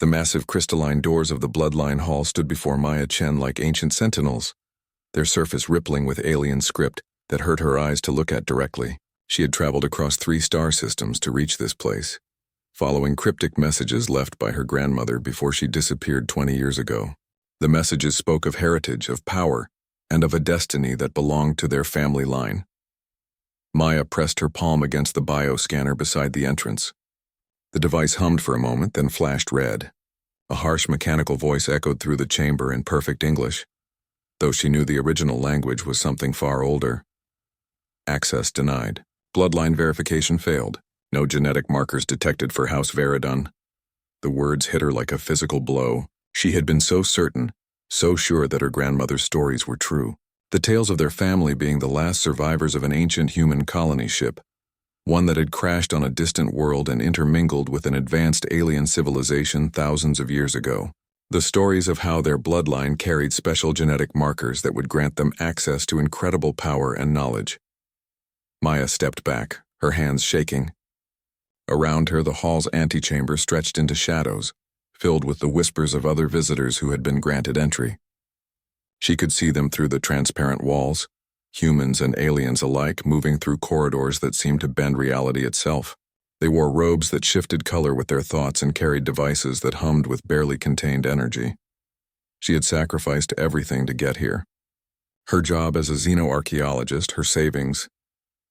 The massive crystalline doors of the Bloodline hall stood before Maya Chen like ancient sentinels, their surface rippling with alien script that hurt her eyes to look at directly. She had traveled across 3 star systems to reach this place, following cryptic messages left by her grandmother before she disappeared 20 years ago. The messages spoke of heritage, of power, and of a destiny that belonged to their family line. Maya pressed her palm against the bioscanner beside the entrance. The device hummed for a moment, then flashed red. A harsh mechanical voice echoed through the chamber in perfect English, though she knew the original language was something far older. Access denied. Bloodline verification failed. No genetic markers detected for House Veridon. The words hit her like a physical blow. She had been so certain, so sure that her grandmother's stories were true. The tales of their family being the last survivors of an ancient human colony ship, one that had crashed on a distant world and intermingled with an advanced alien civilization thousands of years ago. The stories of how their bloodline carried special genetic markers that would grant them access to incredible power and knowledge. Maya stepped back, her hands shaking. Around her, the hall's antechamber stretched into shadows, filled with the whispers of other visitors who had been granted entry. She could see them through the transparent walls, humans and aliens alike moving through corridors that seemed to bend reality itself. They wore robes that shifted color with their thoughts and carried devices that hummed with barely contained energy. She had sacrificed everything to get here. Her job as a xenoarchaeologist, her savings,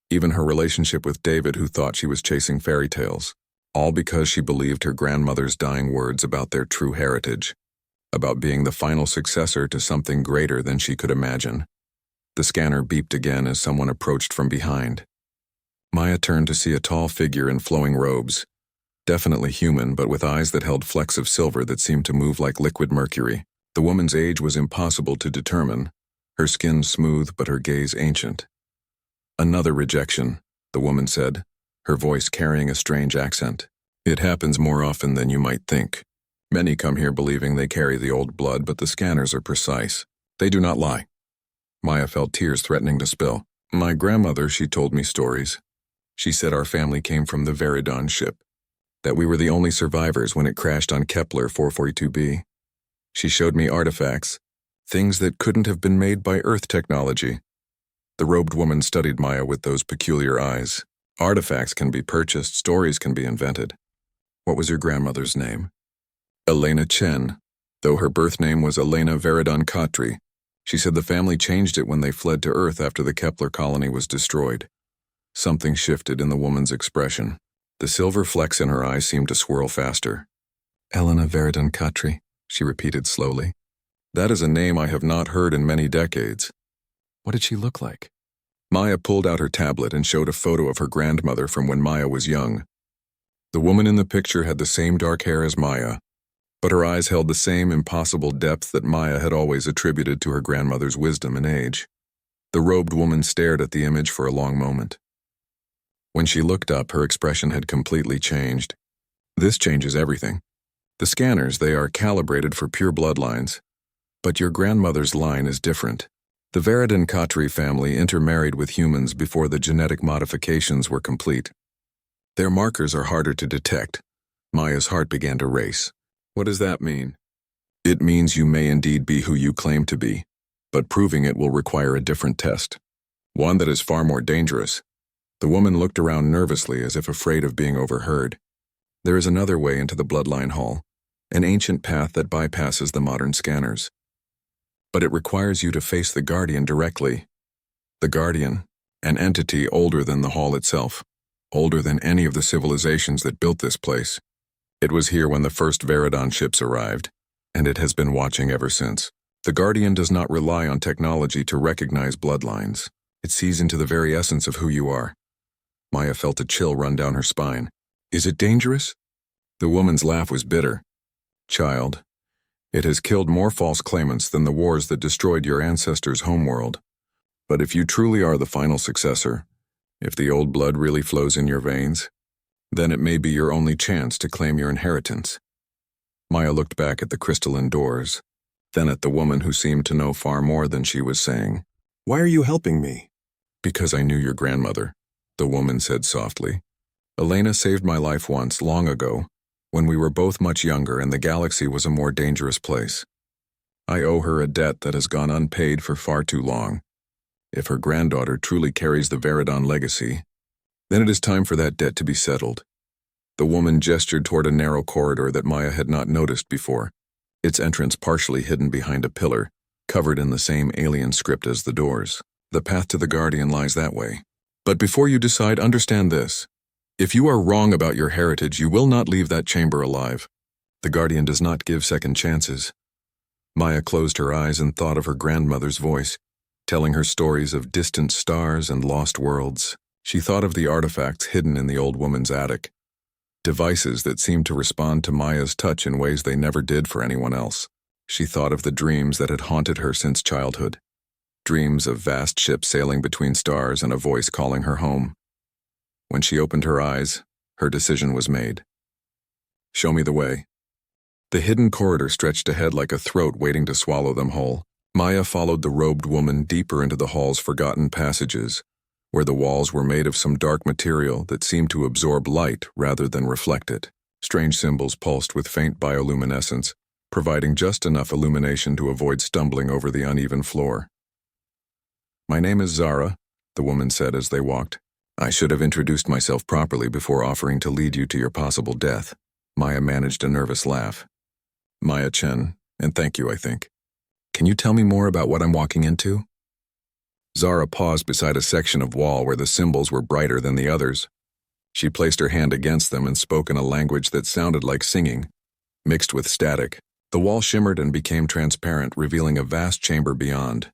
even her relationship with David, who thought she was chasing fairy tales, all because she believed her grandmother's dying words about their true heritage, about being the final successor to something greater than she could imagine. The scanner beeped again as someone approached from behind. Maya turned to see a tall figure in flowing robes, definitely human but with eyes that held flecks of silver that seemed to move like liquid mercury. The woman's age was impossible to determine, her skin smooth but her gaze ancient. "Another rejection," the woman said, her voice carrying a strange accent. "It happens more often than you might think. Many come here believing they carry the old blood, but the scanners are precise. They do not lie." Maya felt tears threatening to spill. "My grandmother, she told me stories. She said our family came from the Veridon ship, that we were the only survivors when it crashed on Kepler 442b. She showed me artifacts, things that couldn't have been made by Earth technology." The robed woman studied Maya with those peculiar eyes. "Artifacts can be purchased, stories can be invented." "What was your grandmother's name?" "Elena Chen, though her birth name was Elena Veridon Khatri. She said the family changed it when they fled to Earth after the Kepler colony was destroyed." Something shifted in the woman's expression. The silver flecks in her eyes seemed to swirl faster. "Elena Veridon Khatri," she repeated slowly. "That is a name I have not heard in many decades." "What did she look like?" Maya pulled out her tablet and showed a photo of her grandmother from when Maya was young. The woman in the picture had the same dark hair as Maya, but her eyes held the same impossible depth that Maya had always attributed to her grandmother's wisdom and age. The robed woman stared at the image for a long moment. When she looked up, her expression had completely changed. "This changes everything. The scanners, they are calibrated for pure bloodlines, but your grandmother's line is different. The Veridon Khatri family intermarried with humans before the genetic modifications were complete. Their markers are harder to detect." Maya's heart began to race. "What does that mean?" "It means you may indeed be who you claim to be, but proving it will require a different test. One that is far more dangerous." The woman looked around nervously as if afraid of being overheard. "There is another way into the Bloodline Hall, an ancient path that bypasses the modern scanners. But it requires you to face the Guardian directly. The Guardian, an entity older than the hall itself, older than any of the civilizations that built this place. It was here when the first Veridon ships arrived, and it has been watching ever since. The Guardian does not rely on technology to recognize bloodlines. It sees into the very essence of who you are." Maya felt a chill run down her spine. "Is it dangerous?" The woman's laugh was bitter. "Child, it has killed more false claimants than the wars that destroyed your ancestors' homeworld. But if you truly are the final successor, if the old blood really flows in your veins, then it may be your only chance to claim your inheritance." Maya looked back at the crystalline doors, then at the woman who seemed to know far more than she was saying. "Why are you helping me?" "Because I knew your grandmother," the woman said softly. "Elena saved my life once, long ago, when we were both much younger and the galaxy was a more dangerous place. I owe her a debt that has gone unpaid for far too long. If her granddaughter truly carries the Veridon legacy, then it is time for that debt to be settled. The woman gestured toward a narrow corridor that Maya had not noticed before, its entrance partially hidden behind a pillar, covered in the same alien script as the doors. The path to the Guardian lies that way. But before you decide, understand this. If you are wrong about your heritage, you will not leave that chamber alive. The Guardian does not give second chances. Maya closed her eyes and thought of her grandmother's voice, telling her stories of distant stars and lost worlds. She thought of the artifacts hidden in the old woman's attic, devices that seemed to respond to Maya's touch in ways they never did for anyone else. She thought of the dreams that had haunted her since childhood, dreams of vast ships sailing between stars and a voice calling her home. When she opened her eyes, her decision was made. Show me the way. The hidden corridor stretched ahead like a throat waiting to swallow them whole. Maya followed the robed woman deeper into the hall's forgotten passages, where the walls were made of some dark material that seemed to absorb light rather than reflect it. Strange symbols pulsed with faint bioluminescence, providing just enough illumination to avoid stumbling over the uneven floor. My name is Zara, the woman said as they walked. I should have introduced myself properly before offering to lead you to your possible death. Maya managed a nervous laugh. Maya Chen, and thank you, I think. Can you tell me more about what I'm walking into? Zara paused beside a section of wall where the symbols were brighter than the others. She placed her hand against them and spoke in a language that sounded like singing, mixed with static. The wall shimmered and became transparent, revealing a vast chamber beyond.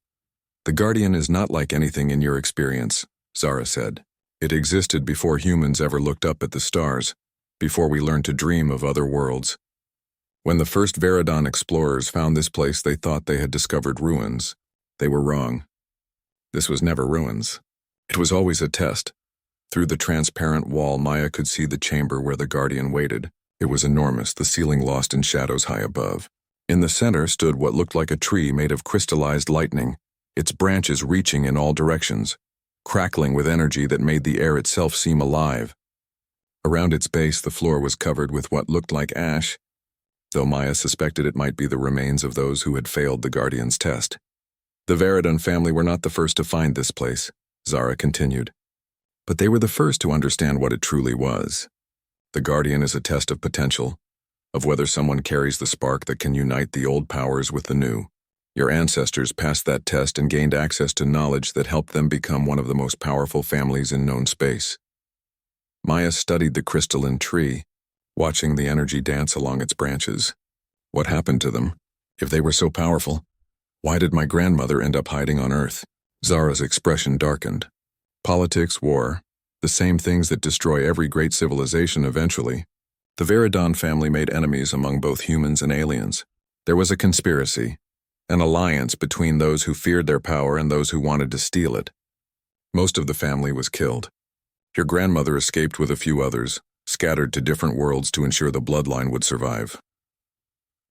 The Guardian is not like anything in your experience, Zara said. It existed before humans ever looked up at the stars, before we learned to dream of other worlds. When the first Veridon explorers found this place, they thought they had discovered ruins. They were wrong. This was never ruins. It was always a test. Through the transparent wall, Maya could see the chamber where the Guardian waited. It was enormous, the ceiling lost in shadows high above. In the center stood what looked like a tree made of crystallized lightning, its branches reaching in all directions, crackling with energy that made the air itself seem alive. Around its base, the floor was covered with what looked like ash, though Maya suspected it might be the remains of those who had failed the Guardian's test. The Veridon family were not the first to find this place, Zara continued, but they were the first to understand what it truly was. The Guardian is a test of potential, of whether someone carries the spark that can unite the old powers with the new. Your ancestors passed that test and gained access to knowledge that helped them become one of the most powerful families in known space. Maya studied the crystalline tree, watching the energy dance along its branches. What happened to them? If they were so powerful, why did my grandmother end up hiding on Earth? Zara's expression darkened. Politics, war, the same things that destroy every great civilization eventually. The Veridon family made enemies among both humans and aliens. There was a conspiracy, an alliance between those who feared their power and those who wanted to steal it. Most of the family was killed. Your grandmother escaped with a few others, scattered to different worlds to ensure the bloodline would survive.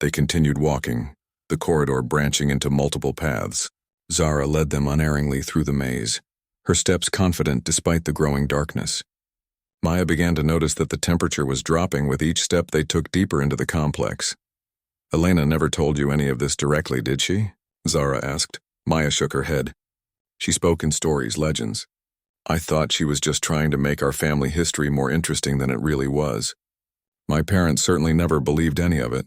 They continued walking, the corridor branching into multiple paths. Zara led them unerringly through the maze, her steps confident despite the growing darkness. Maya began to notice that the temperature was dropping with each step they took deeper into the complex. Elena never told you any of this directly, did she? Zara asked. Maya shook her head. She spoke in stories, legends. I thought she was just trying to make our family history more interesting than it really was. My parents certainly never believed any of it.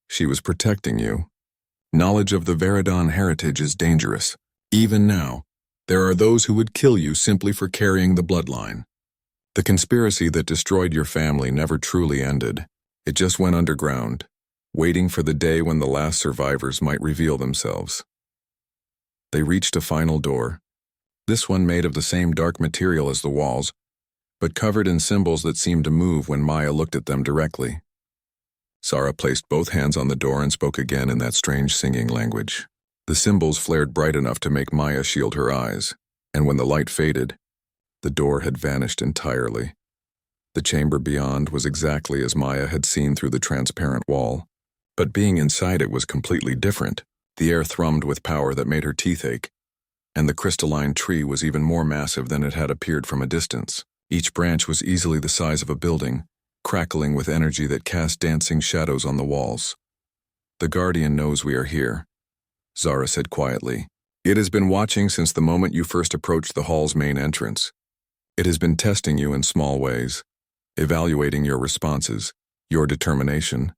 She was protecting you. Knowledge of the Veridon heritage is dangerous. Even now, there are those who would kill you simply for carrying the bloodline. The conspiracy that destroyed your family never truly ended. It just went underground, waiting for the day when the last survivors might reveal themselves. They reached a final door, this one made of the same dark material as the walls, but covered in symbols that seemed to move when Maya looked at them directly. Zara placed both hands on the door and spoke again in that strange singing language. The symbols flared bright enough to make Maya shield her eyes, and when the light faded, the door had vanished entirely. The chamber beyond was exactly as Maya had seen through the transparent wall. But being inside it was completely different. The air thrummed with power that made her teeth ache, and the crystalline tree was even more massive than it had appeared from a distance. Each branch was easily the size of a building, crackling with energy that cast dancing shadows on the walls. "The Guardian knows we are here," Zara said quietly. "It has been watching since the moment you first approached the hall's main entrance. It has been testing you in small ways, evaluating your responses, your determination,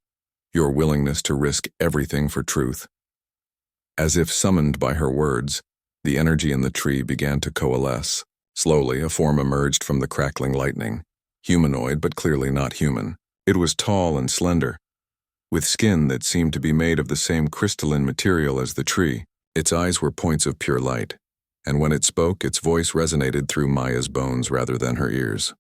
your willingness to risk everything for truth." As if summoned by her words, the energy in the tree began to coalesce. Slowly, a form emerged from the crackling lightning, humanoid but clearly not human. It was tall and slender, with skin that seemed to be made of the same crystalline material as the tree. Its eyes were points of pure light, and when it spoke, its voice resonated through Maya's bones rather than her ears.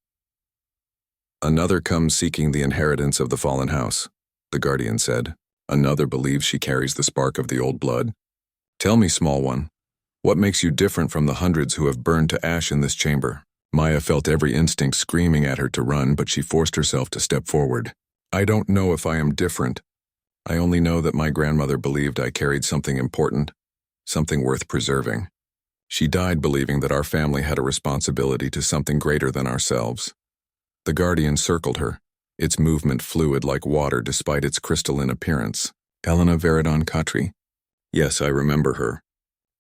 "Another comes seeking the inheritance of the fallen house," the Guardian said. "Another believes she carries the spark of the old blood. Tell me, small one, what makes you different from the hundreds who have burned to ash in this chamber?" Maya felt every instinct screaming at her to run, but she forced herself to step forward. "I don't know if I am different. I only know that my grandmother believed I carried something important, something worth preserving. She died believing that our family had a responsibility to something greater than ourselves." The Guardian circled her, its movement fluid like water despite its crystalline appearance. "Elena Veridon Katri? Yes, I remember her.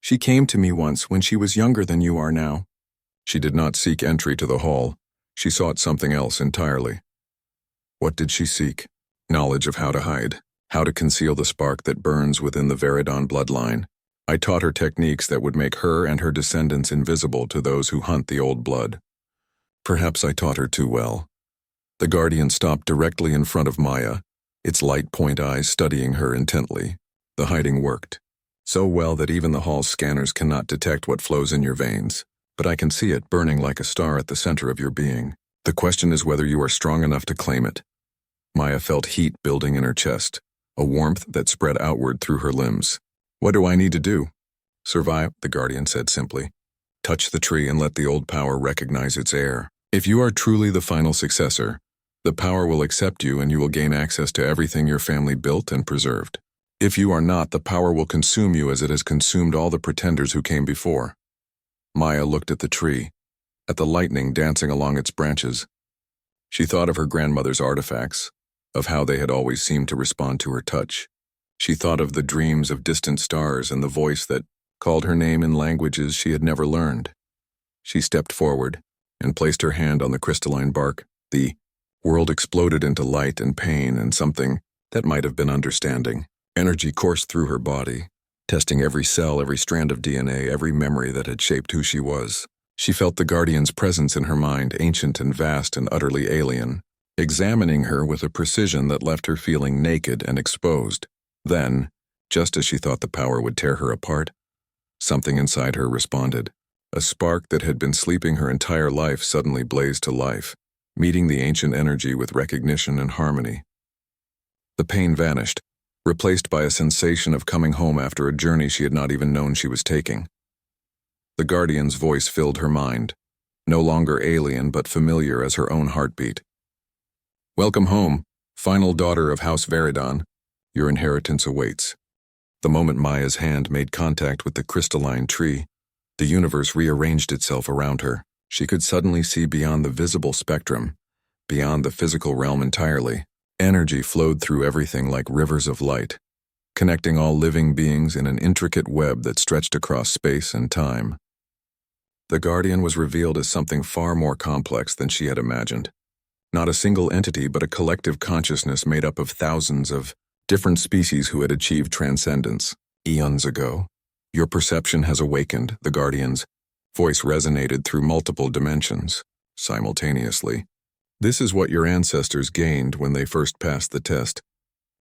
She came to me once when she was younger than you are now." She did not seek entry to the hall. She sought something else entirely. What did she seek? Knowledge of how to hide, how to conceal the spark that burns within the Veridon bloodline. I taught her techniques that would make her and her descendants invisible to those who hunt the old blood. Perhaps I taught her too well. The Guardian stopped directly in front of Maya, its light point eyes studying her intently. The hiding worked. So well that even the hall's scanners cannot detect what flows in your veins, but I can see it burning like a star at the center of your being. The question is whether you are strong enough to claim it. Maya felt heat building in her chest, a warmth that spread outward through her limbs. "What do I need to do?" "Survive," the Guardian said simply. "Touch the tree and let the old power recognize its heir. If you are truly the final successor, the power will accept you and you will gain access to everything your family built and preserved. If you are not, the power will consume you as it has consumed all the pretenders who came before." Maya looked at the tree, at the lightning dancing along its branches. She thought of her grandmother's artifacts, of how they had always seemed to respond to her touch. She thought of the dreams of distant stars and the voice that called her name in languages she had never learned. She stepped forward and placed her hand on the crystalline bark. The world exploded into light and pain and something that might have been understanding. Energy coursed through her body, testing every cell, every strand of DNA, every memory that had shaped who she was. She felt the Guardian's presence in her mind, ancient and vast and utterly alien, examining her with a precision that left her feeling naked and exposed. Then, just as she thought the power would tear her apart, something inside her responded. A spark that had been sleeping her entire life suddenly blazed to life, meeting the ancient energy with recognition and harmony. The pain vanished, replaced by a sensation of coming home after a journey she had not even known she was taking. The Guardian's voice filled her mind, no longer alien but familiar as her own heartbeat. "Welcome home, final daughter of House Veridon. Your inheritance awaits." The moment Maya's hand made contact with the crystalline tree, the universe rearranged itself around her. She could suddenly see beyond the visible spectrum, beyond the physical realm entirely. Energy flowed through everything like rivers of light, connecting all living beings in an intricate web that stretched across space and time. The Guardian was revealed as something far more complex than she had imagined. Not a single entity, but a collective consciousness made up of thousands of different species who had achieved transcendence eons ago. "Your perception has awakened," the Guardian's voice resonated through multiple dimensions, simultaneously. "This is what your ancestors gained when they first passed the test.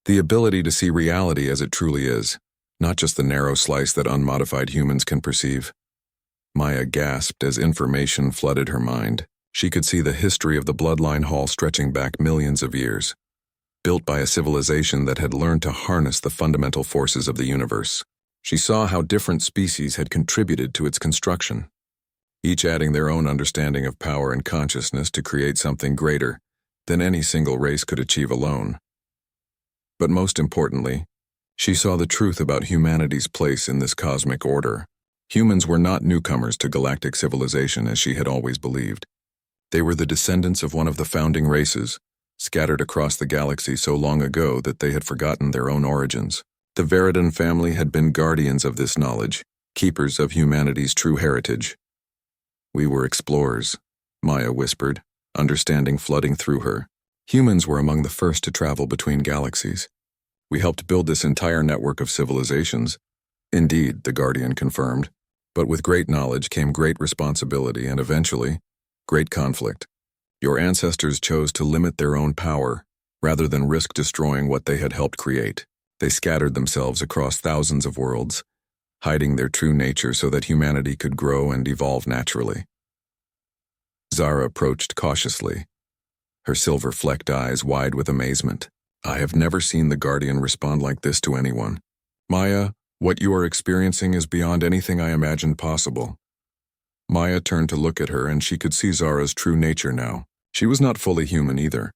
The ability to see reality as it truly is, not just the narrow slice that unmodified humans can perceive." Maya gasped as information flooded her mind. She could see the history of the Bloodline Hall stretching back millions of years, built by a civilization that had learned to harness the fundamental forces of the universe. She saw how different species had contributed to its construction, each adding their own understanding of power and consciousness to create something greater than any single race could achieve alone. But most importantly, she saw the truth about humanity's place in this cosmic order. Humans were not newcomers to galactic civilization as she had always believed. They were the descendants of one of the founding races, scattered across the galaxy so long ago that they had forgotten their own origins. The Veridon family had been guardians of this knowledge, keepers of humanity's true heritage. We were explorers, Maya whispered, understanding flooding through her. Humans were among the first to travel between galaxies. We helped build this entire network of civilizations. Indeed, the Guardian confirmed, but with great knowledge came great responsibility and eventually, great conflict. Your ancestors chose to limit their own power, rather than risk destroying what they had helped create. They scattered themselves across thousands of worlds, hiding their true nature so that humanity could grow and evolve naturally. Zara approached cautiously, her silver-flecked eyes wide with amazement. I have never seen the Guardian respond like this to anyone. Maya, what you are experiencing is beyond anything I imagined possible. Maya turned to look at her and she could see Zara's true nature now. She was not fully human either,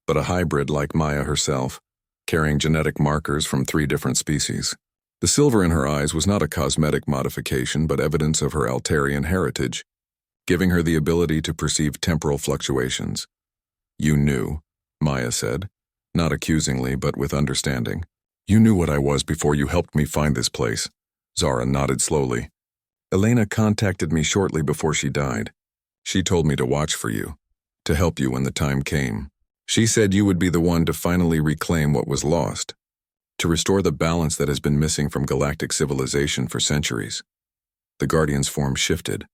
but a hybrid like Maya herself, carrying genetic markers from 3 different species. The silver in her eyes was not a cosmetic modification but evidence of her Altarian heritage, giving her the ability to perceive temporal fluctuations. You knew, Maya said, not accusingly but with understanding. You knew what I was before you helped me find this place. Zara nodded slowly. Elena contacted me shortly before she died. She told me to watch for you, to help you when the time came. She said you would be the one to finally reclaim what was lost, to restore the balance that has been missing from galactic civilization for centuries. The Guardian's form shifted,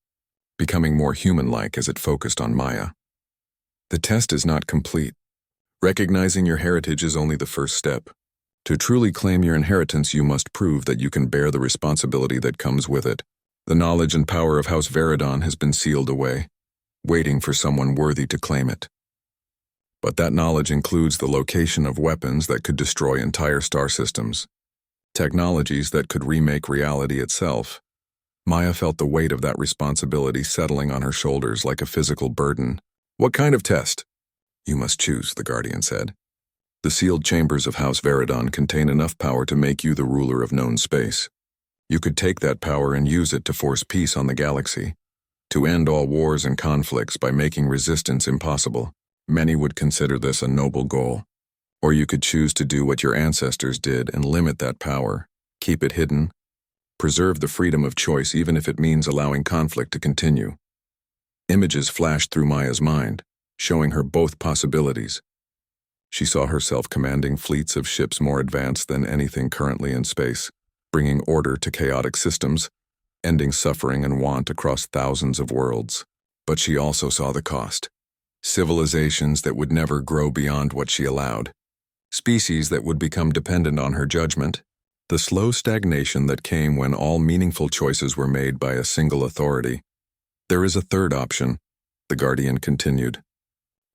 becoming more human-like as it focused on Maya. The test is not complete. Recognizing your heritage is only the first step. To truly claim your inheritance, you must prove that you can bear the responsibility that comes with it. The knowledge and power of House Veridon has been sealed away, waiting for someone worthy to claim it. But that knowledge includes the location of weapons that could destroy entire star systems, technologies that could remake reality itself. Maya felt the weight of that responsibility settling on her shoulders like a physical burden. What kind of test? You must choose, the Guardian said. The sealed chambers of House Veridon contain enough power to make you the ruler of known space. You could take that power and use it to force peace on the galaxy, to end all wars and conflicts by making resistance impossible. Many would consider this a noble goal. Or you could choose to do what your ancestors did and limit that power, keep it hidden, preserve the freedom of choice even if it means allowing conflict to continue. Images flashed through Maya's mind, showing her both possibilities. She saw herself commanding fleets of ships more advanced than anything currently in space, bringing order to chaotic systems, ending suffering and want across thousands of worlds. But she also saw the cost. Civilizations that would never grow beyond what she allowed. Species that would become dependent on her judgment. The slow stagnation that came when all meaningful choices were made by a single authority. There is a third option, the Guardian continued.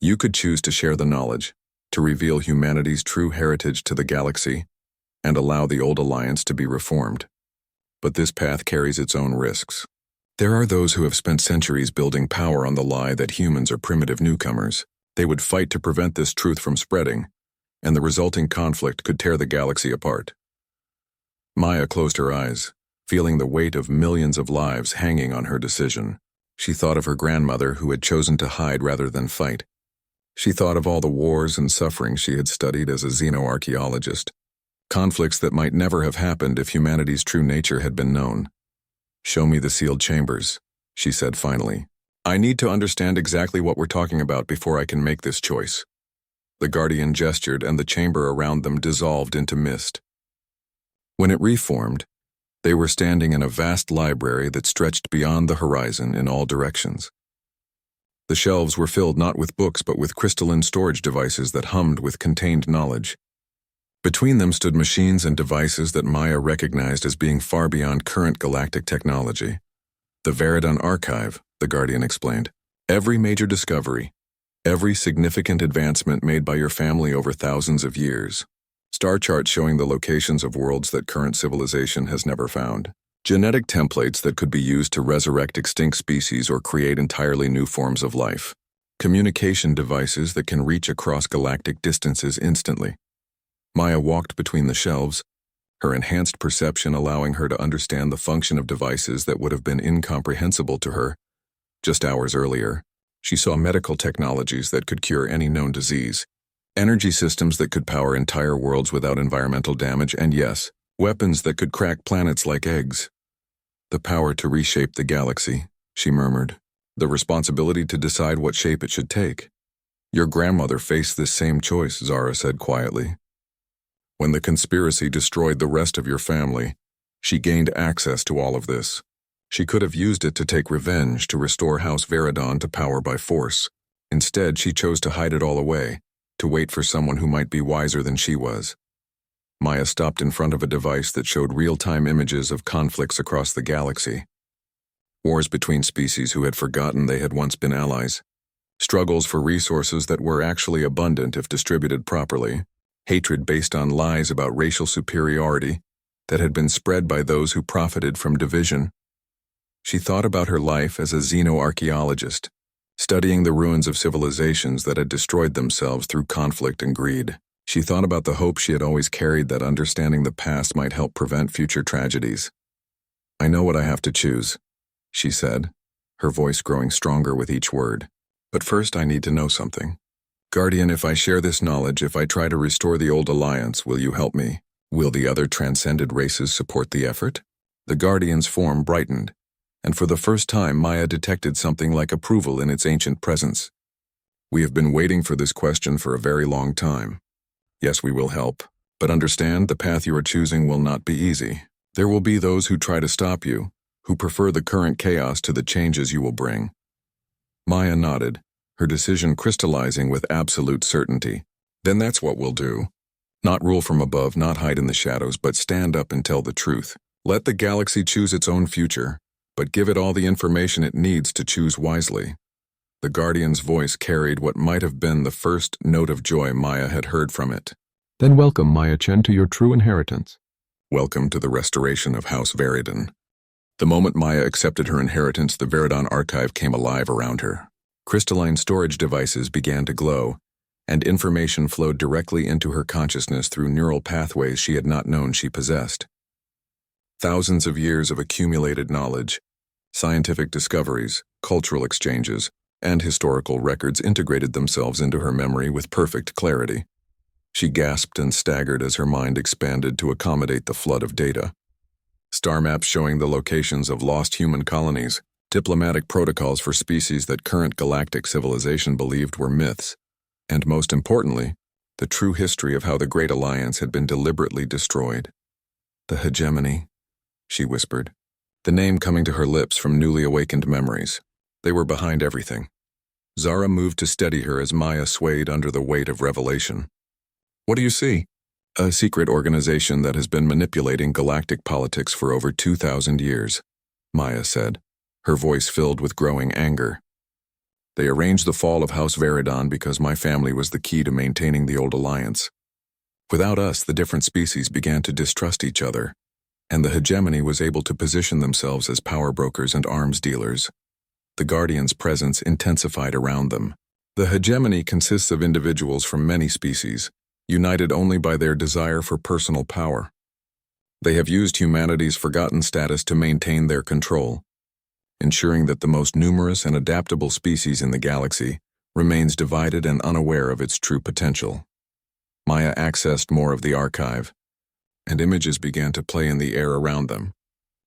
You could choose to share the knowledge, to reveal humanity's true heritage to the galaxy, and allow the old alliance to be reformed. But this path carries its own risks. There are those who have spent centuries building power on the lie that humans are primitive newcomers. They would fight to prevent this truth from spreading, and the resulting conflict could tear the galaxy apart. Maya closed her eyes, feeling the weight of millions of lives hanging on her decision. She thought of her grandmother who had chosen to hide rather than fight. She thought of all the wars and suffering she had studied as a xenoarchaeologist. Conflicts that might never have happened if humanity's true nature had been known. Show me the sealed chambers, she said finally. I need to understand exactly what we're talking about before I can make this choice. The Guardian gestured and the chamber around them dissolved into mist. When it reformed, they were standing in a vast library that stretched beyond the horizon in all directions. The shelves were filled not with books but with crystalline storage devices that hummed with contained knowledge. Between them stood machines and devices that Maya recognized as being far beyond current galactic technology. The Veridon Archive, the Guardian explained. Every major discovery, every significant advancement made by your family over thousands of years. Star charts showing the locations of worlds that current civilization has never found. Genetic templates that could be used to resurrect extinct species or create entirely new forms of life. Communication devices that can reach across galactic distances instantly. Maya walked between the shelves, her enhanced perception allowing her to understand the function of devices that would have been incomprehensible to her. Just hours earlier, she saw medical technologies that could cure any known disease, Energy systems that could power entire worlds without environmental damage, and yes, weapons that could crack planets like eggs. The power to reshape the galaxy, she murmured. The responsibility to decide what shape it should take. Your grandmother faced this same choice, Zara said quietly. When the conspiracy destroyed the rest of your family, she gained access to all of this. She could have used it to take revenge, to restore House Veridon to power by force. Instead, she chose to hide it all away, to wait for someone who might be wiser than she was. Maya stopped in front of a device that showed real-time images of conflicts across the galaxy. Wars between species who had forgotten they had once been allies. Struggles for resources that were actually abundant if distributed properly. Hatred based on lies about racial superiority that had been spread by those who profited from division. She thought about her life as a xenoarchaeologist, studying the ruins of civilizations that had destroyed themselves through conflict and greed. She thought about the hope she had always carried that understanding the past might help prevent future tragedies. I know what I have to choose, she said, her voice growing stronger with each word. But first I need to know something. Guardian, if I share this knowledge, if I try to restore the old alliance, will you help me? Will the other transcended races support the effort? The Guardian's form brightened, and for the first time Maya detected something like approval in its ancient presence. We have been waiting for this question for a very long time. Yes, we will help, but understand the path you are choosing will not be easy. There will be those who try to stop you, who prefer the current chaos to the changes you will bring. Maya nodded, her decision crystallizing with absolute certainty. Then that's what we'll do. Not rule from above, not hide in the shadows, but stand up and tell the truth. Let the galaxy choose its own future, but give it all the information it needs to choose wisely. The Guardian's voice carried what might have been the first note of joy Maya had heard from it. Then welcome, Maya Chen, to your true inheritance. Welcome to the restoration of House Veridon. The moment Maya accepted her inheritance, the Veridon archive came alive around her. Crystalline storage devices began to glow, and information flowed directly into her consciousness through neural pathways she had not known she possessed. Thousands of years of accumulated knowledge, scientific discoveries, cultural exchanges, and historical records integrated themselves into her memory with perfect clarity. She gasped and staggered as her mind expanded to accommodate the flood of data. Star maps showing the locations of lost human colonies, diplomatic protocols for species that current galactic civilization believed were myths, and most importantly, the true history of how the Great Alliance had been deliberately destroyed. The hegemony, she whispered, the name coming to her lips from newly awakened memories. They were behind everything. Zara moved to steady her as Maya swayed under the weight of revelation. What do you see? A secret organization that has been manipulating galactic politics for over 2,000 years, Maya said, her voice filled with growing anger. They arranged the fall of House Veridon because my family was the key to maintaining the old alliance. Without us, the different species began to distrust each other, and the hegemony was able to position themselves as power brokers and arms dealers. The Guardian's presence intensified around them. The hegemony consists of individuals from many species, united only by their desire for personal power. They have used humanity's forgotten status to maintain their control, ensuring that the most numerous and adaptable species in the galaxy remains divided and unaware of its true potential. Maya accessed more of the archive, and images began to play in the air around them.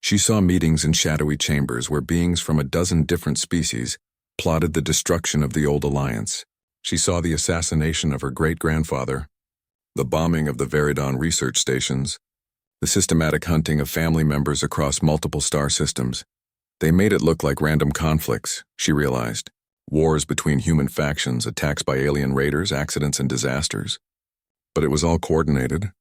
She saw meetings in shadowy chambers where beings from a dozen different species plotted the destruction of the old alliance. She saw the assassination of her great-grandfather, the bombing of the Veridon research stations, the systematic hunting of family members across multiple star systems. They made it look like random conflicts, she realized. Wars between human factions, attacks by alien raiders, accidents and disasters. But it was all coordinated,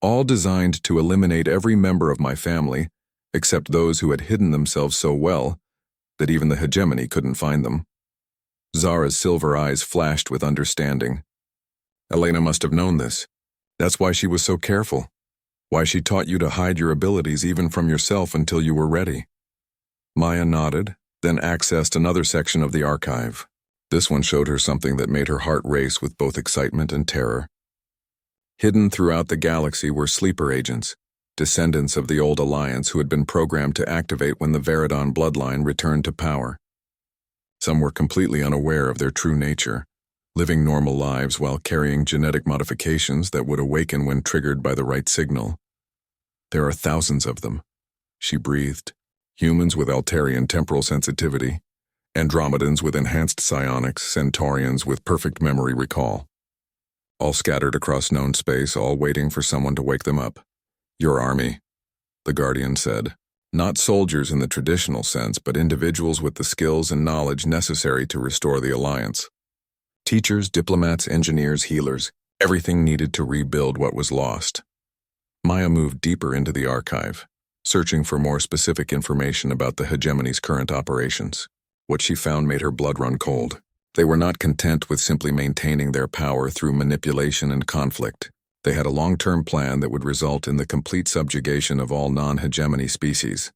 all designed to eliminate every member of my family, except those who had hidden themselves so well that even the hegemony couldn't find them. Zara's silver eyes flashed with understanding. Elena must have known this. That's why she was so careful. Why she taught you to hide your abilities even from yourself until you were ready. Maya nodded, then accessed another section of the archive. This one showed her something that made her heart race with both excitement and terror. Hidden throughout the galaxy were sleeper agents, descendants of the old alliance who had been programmed to activate when the Veridon bloodline returned to power. Some were completely unaware of their true nature, living normal lives while carrying genetic modifications that would awaken when triggered by the right signal. There are thousands of them, she breathed. Humans with Altarian temporal sensitivity, Andromedans with enhanced psionics, Centaurians with perfect memory recall. All scattered across known space, all waiting for someone to wake them up. Your army, the Guardian said. Not soldiers in the traditional sense, but individuals with the skills and knowledge necessary to restore the Alliance. Teachers, diplomats, engineers, healers, everything needed to rebuild what was lost. Maya moved deeper into the archive, searching for more specific information about the hegemony's current operations. What she found made her blood run cold. They were not content with simply maintaining their power through manipulation and conflict. They had a long-term plan that would result in the complete subjugation of all non-hegemony species.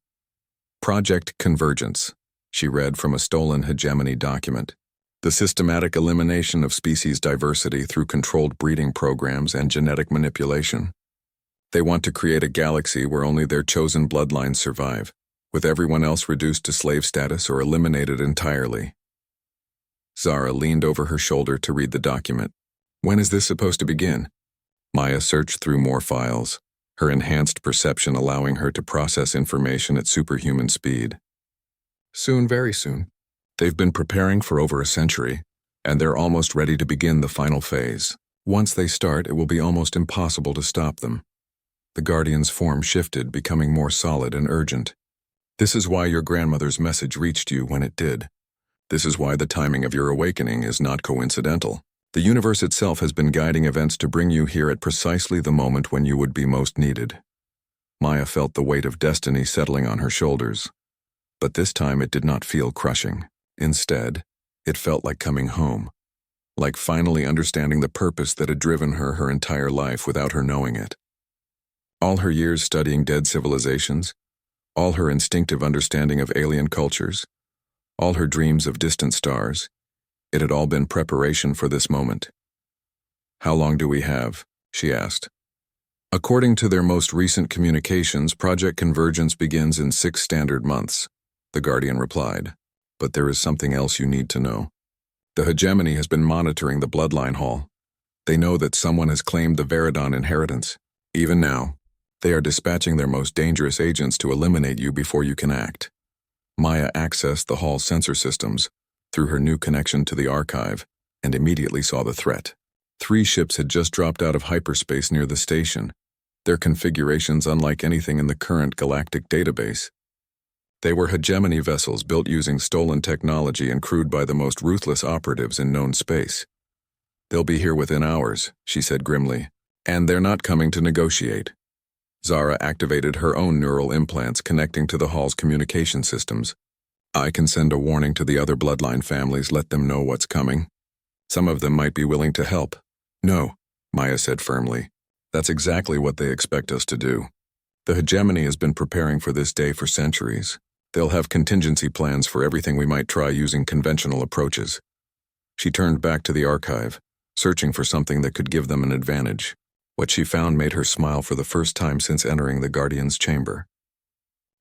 Project Convergence, she read from a stolen hegemony document. The systematic elimination of species diversity through controlled breeding programs and genetic manipulation. They want to create a galaxy where only their chosen bloodlines survive, with everyone else reduced to slave status or eliminated entirely. Zara leaned over her shoulder to read the document. When is this supposed to begin? Maya searched through more files, her enhanced perception allowing her to process information at superhuman speed. Soon, very soon. They've been preparing for over a century, and they're almost ready to begin the final phase. Once they start, it will be almost impossible to stop them. The Guardian's form shifted, becoming more solid and urgent. This is why your grandmother's message reached you when it did. This is why the timing of your awakening is not coincidental. The universe itself has been guiding events to bring you here at precisely the moment when you would be most needed. Maya felt the weight of destiny settling on her shoulders. But this time it did not feel crushing. Instead, it felt like coming home. Like finally understanding the purpose that had driven her entire life without her knowing it. All her years studying dead civilizations, all her instinctive understanding of alien cultures, all her dreams of distant stars, it had all been preparation for this moment. How long do we have? She asked. According to their most recent communications, Project Convergence begins in 6 standard months, the Guardian replied. But there is something else you need to know. The hegemony has been monitoring the Bloodline Hall. They know that someone has claimed the Veridon inheritance. Even now, they are dispatching their most dangerous agents to eliminate you before you can act. Maya accessed the hall's sensor systems through her new connection to the archive and immediately saw the threat. 3 ships had just dropped out of hyperspace near the station, their configurations unlike anything in the current galactic database. They were hegemony vessels built using stolen technology and crewed by the most ruthless operatives in known space. They'll be here within hours, she said grimly, and they're not coming to negotiate. Zara activated her own neural implants connecting to the hall's communication systems. I can send a warning to the other bloodline families, let them know what's coming. Some of them might be willing to help. No, Maya said firmly. That's exactly what they expect us to do. The hegemony has been preparing for this day for centuries. They'll have contingency plans for everything we might try using conventional approaches. She turned back to the archive, searching for something that could give them an advantage. What she found made her smile for the first time since entering the Guardian's chamber.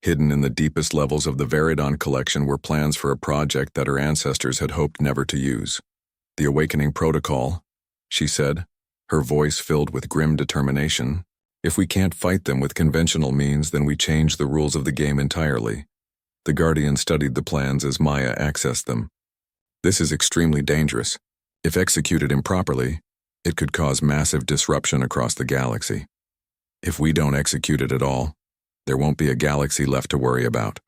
Hidden in the deepest levels of the Veridon collection were plans for a project that her ancestors had hoped never to use. The Awakening Protocol, she said, her voice filled with grim determination. If we can't fight them with conventional means, then we change the rules of the game entirely. The Guardian studied the plans as Maya accessed them. This is extremely dangerous. If executed improperly, it could cause massive disruption across the galaxy. If we don't execute it at all, there won't be a galaxy left to worry about,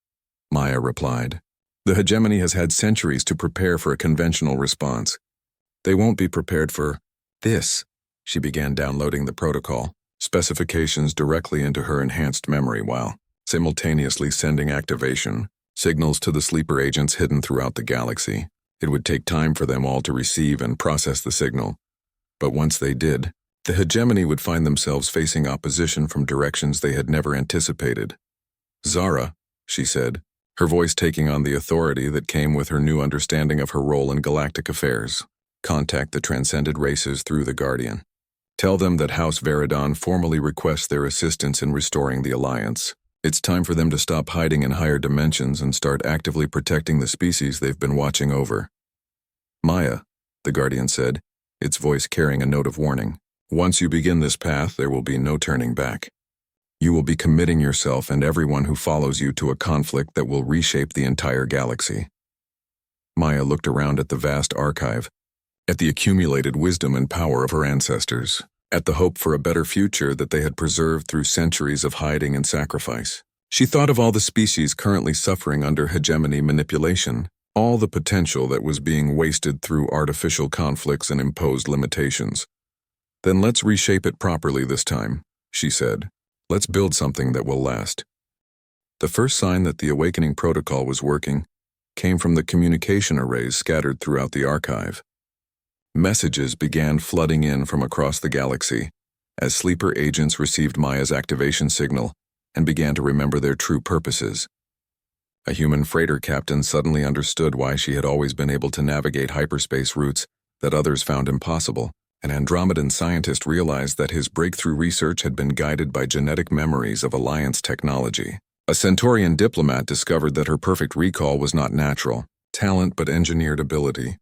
Maya replied. The hegemony has had centuries to prepare for a conventional response. They won't be prepared for this. She began downloading the protocol, specifications directly into her enhanced memory while simultaneously sending activation signals to the sleeper agents hidden throughout the galaxy. It would take time for them all to receive and process the signal. But once they did, the hegemony would find themselves facing opposition from directions they had never anticipated. Zara, she said, her voice taking on the authority that came with her new understanding of her role in galactic affairs. Contact the transcended races through the Guardian. Tell them that House Veridon formally requests their assistance in restoring the Alliance. It's time for them to stop hiding in higher dimensions and start actively protecting the species they've been watching over. Maya, the Guardian said, its voice carrying a note of warning. Once you begin this path, there will be no turning back. You will be committing yourself and everyone who follows you to a conflict that will reshape the entire galaxy. Maya looked around at the vast archive, at the accumulated wisdom and power of her ancestors, at the hope for a better future that they had preserved through centuries of hiding and sacrifice. She thought of all the species currently suffering under hegemony manipulation, all the potential that was being wasted through artificial conflicts and imposed limitations. Then let's reshape it properly this time, she said. Let's build something that will last. The first sign that the awakening protocol was working came from the communication arrays scattered throughout the archive. Messages began flooding in from across the galaxy as sleeper agents received Maya's activation signal and began to remember their true purposes. A human freighter captain suddenly understood why she had always been able to navigate hyperspace routes that others found impossible. An Andromedan scientist realized that his breakthrough research had been guided by genetic memories of Alliance technology. A Centaurian diplomat discovered that her perfect recall was not natural talent but engineered ability.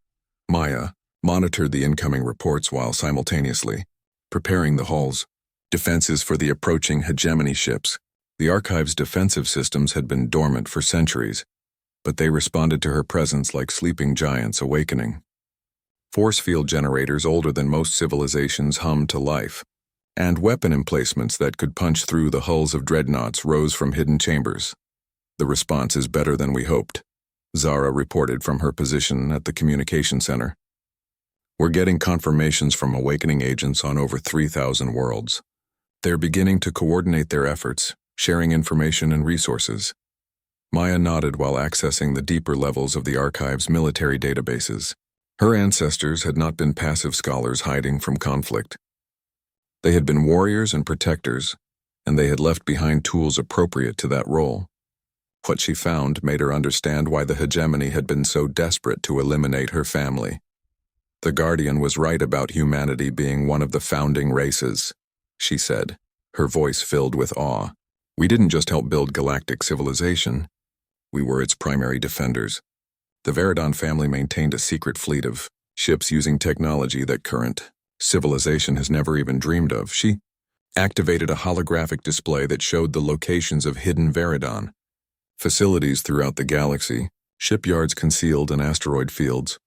Maya monitored the incoming reports while simultaneously preparing the hull's defenses for the approaching hegemony ships. The archive's defensive systems had been dormant for centuries, but they responded to her presence like sleeping giants awakening. Force field generators older than most civilizations hummed to life, and weapon emplacements that could punch through the hulls of dreadnoughts rose from hidden chambers. The response is better than we hoped, Zara reported from her position at the communication center. We're getting confirmations from awakening agents on over 3,000 worlds. They're beginning to coordinate their efforts, sharing information and resources. Maya nodded while accessing the deeper levels of the archive's military databases. Her ancestors had not been passive scholars hiding from conflict. They had been warriors and protectors, and they had left behind tools appropriate to that role. What she found made her understand why the hegemony had been so desperate to eliminate her family. The Guardian was right about humanity being one of the founding races, she said, her voice filled with awe. We didn't just help build galactic civilization, we were its primary defenders. The Veridon family maintained a secret fleet of ships using technology that current civilization has never even dreamed of. She activated a holographic display that showed the locations of hidden Veridon facilities throughout the galaxy, shipyards concealed in asteroid fields,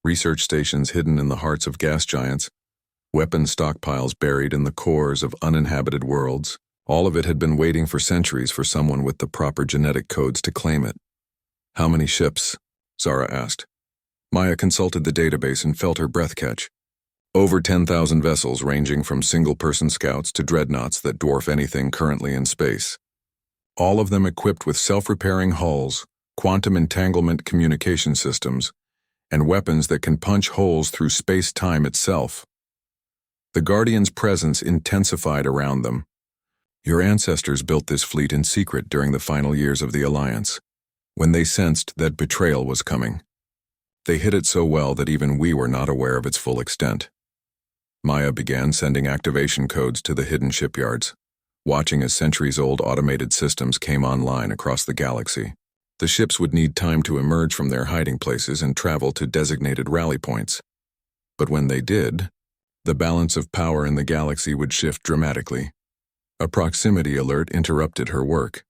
research stations hidden in the hearts of gas giants, weapon stockpiles buried in the cores of uninhabited worlds. All of it had been waiting for centuries for someone with the proper genetic codes to claim it. How many ships? Zara asked. Maya consulted the database and felt her breath catch. Over 10,000 vessels ranging from single-person scouts to dreadnoughts that dwarf anything currently in space. All of them equipped with self-repairing hulls, quantum entanglement communication systems, and weapons that can punch holes through space-time itself. The Guardian's presence intensified around them. Your ancestors built this fleet in secret during the final years of the Alliance, when they sensed that betrayal was coming. They hid it so well that even we were not aware of its full extent. Maya began sending activation codes to the hidden shipyards, watching as centuries-old automated systems came online across the galaxy. The ships would need time to emerge from their hiding places and travel to designated rally points. But when they did, the balance of power in the galaxy would shift dramatically. A proximity alert interrupted her work.